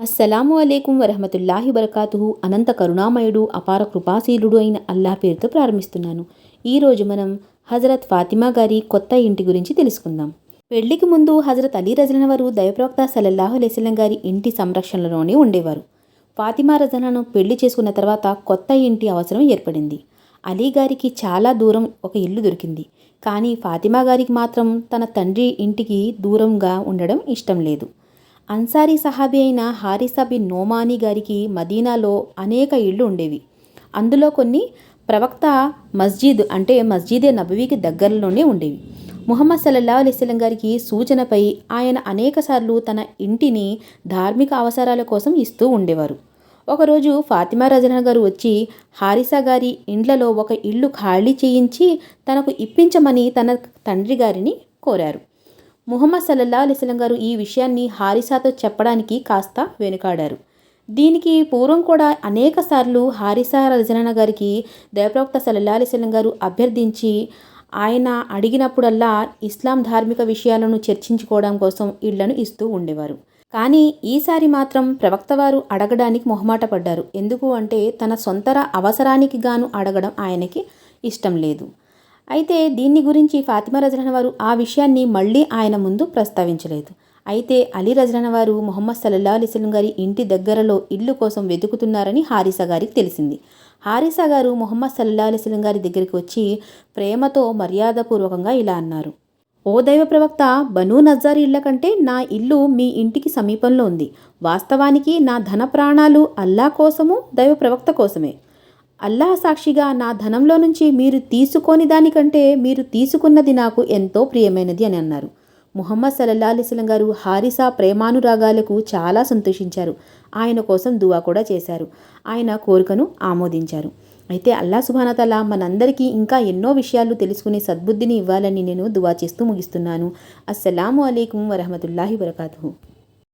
అస్సలాము అలైకుం వరహమతుల్లాహి వబర్కాతుహు. అనంత కరుణామయుడు అపార కృపాశీలుడు అయిన అల్లాహ్ పేరుతో ప్రారంభిస్తున్నాను. ఈరోజు మనం హజరత్ ఫాతిమా గారి కొత్త ఇంటి గురించి తెలుసుకుందాం. పెళ్లికి ముందు హజరత్ అలీ రజలన వారు దైవప్రవక్త సల్లల్లాహు అలైహి వసల్లం గారి ఇంటి సంరక్షణలోనే ఉండేవారు. ఫాతిమా రజలను పెళ్లి చేసుకున్న తర్వాత కొత్త ఇంటి అవసరం ఏర్పడింది. అలీ గారికి చాలా దూరం ఒక ఇల్లు దొరికింది. కానీ ఫాతిమా గారికి మాత్రం తన తండ్రి ఇంటికి దూరంగా ఉండడం ఇష్టం లేదు. అన్సారీ సహాబీ అయిన హారిసా బిన్ నోమానీ గారికి మదీనాలో అనేక ఇళ్ళు ఉండేవి. అందులో కొన్ని ప్రవక్త మస్జిద్ అంటే మస్జిదే నబవీకి దగ్గరలోనే ఉండేవి. ముహమ్మద్ సల్లల్లాహు అలైహి వసల్లం గారికి సూచనపై ఆయన అనేకసార్లు తన ఇంటిని ధార్మిక అవసరాల కోసం ఇస్తూ ఉండేవారు. ఒకరోజు ఫాతిమా రజనా గారు వచ్చి హారిసా గారి ఇండ్లలో ఒక ఇల్లు ఖాళీ చేయించి తనకు ఇప్పించమని తన తండ్రి గారిని కోరారు. ముహమ్మద్ సల్లల్లాహు అలైహి వసల్లం గారు ఈ విషయాన్ని హారిసాతో చెప్పడానికి కాస్త వెనుకాడారు. దీనికి పూర్వం కూడా అనేక సార్లు హారిసా రజనా గారికి దైవప్రవక్త సల్లల్లాహు అలైహి వసల్లం గారు అభ్యర్థించి ఆయన అడిగినప్పుడల్లా ఇస్లాం ధార్మిక విషయాలను చర్చించుకోవడం కోసం ఇళ్లను ఇస్తూ ఉండేవారు. కానీ ఈసారి మాత్రం ప్రవక్త వారు అడగడానికి మొహమాట పడ్డారు. ఎందుకు అంటే తన సొంత అవసరానికి గాను అడగడం ఆయనకి ఇష్టం లేదు. అయితే దీన్ని గురించి ఫాతిమా రజనా వారు ఆ విషయాన్ని మళ్ళీ ఆయన ముందు ప్రస్తావించలేదు. అయితే అలీ రజనా వారు ముహమ్మద్ సల్లల్లాహు అలైహి వసల్లం గారి ఇంటి దగ్గరలో ఇల్లు కోసం వెతుకుతున్నారని హారిసా గారికి తెలిసింది. హారిసా గారు ముహమ్మద్ సల్లల్లాహు అలైహి వసల్లం గారి దగ్గరికి వచ్చి ప్రేమతో మర్యాదపూర్వకంగా ఇలా అన్నారు: ఓ దైవ ప్రవక్త, బనూ నజ్జార్ ఇళ్ల కంటే నా ఇల్లు మీ ఇంటికి సమీపంలో ఉంది. వాస్తవానికి నా ధన ప్రాణాలు అల్లా కోసము, దైవ ప్రవక్త కోసమే. అల్లాహ్ సాక్షిగా నా ధనంలో నుంచి మీరు తీసుకోని దానికంటే మీరు తీసుకున్నది నాకు ఎంతో ప్రియమైనది అని అన్నారు. ముహమ్మద్ సల్లల్లాహు అలైహి వసల్లం గారు హారిసా ప్రేమానురాగాలకు చాలా సంతోషించారు. ఆయన కోసం దువా కూడా చేశారు. ఆయన కోరికను ఆమోదించారు. అయితే అల్లాహ్ సుబ్హానహు వ తఆలా మనందరికీ ఇంకా ఎన్నో విషయాలు తెలుసుకునే సద్బుద్ధిని ఇవ్వాలని నేను దువా చేస్తూ ముగిస్తున్నాను. అస్సలాము అలైకుం వరహమతుల్లాహి వబర్కాతుహు.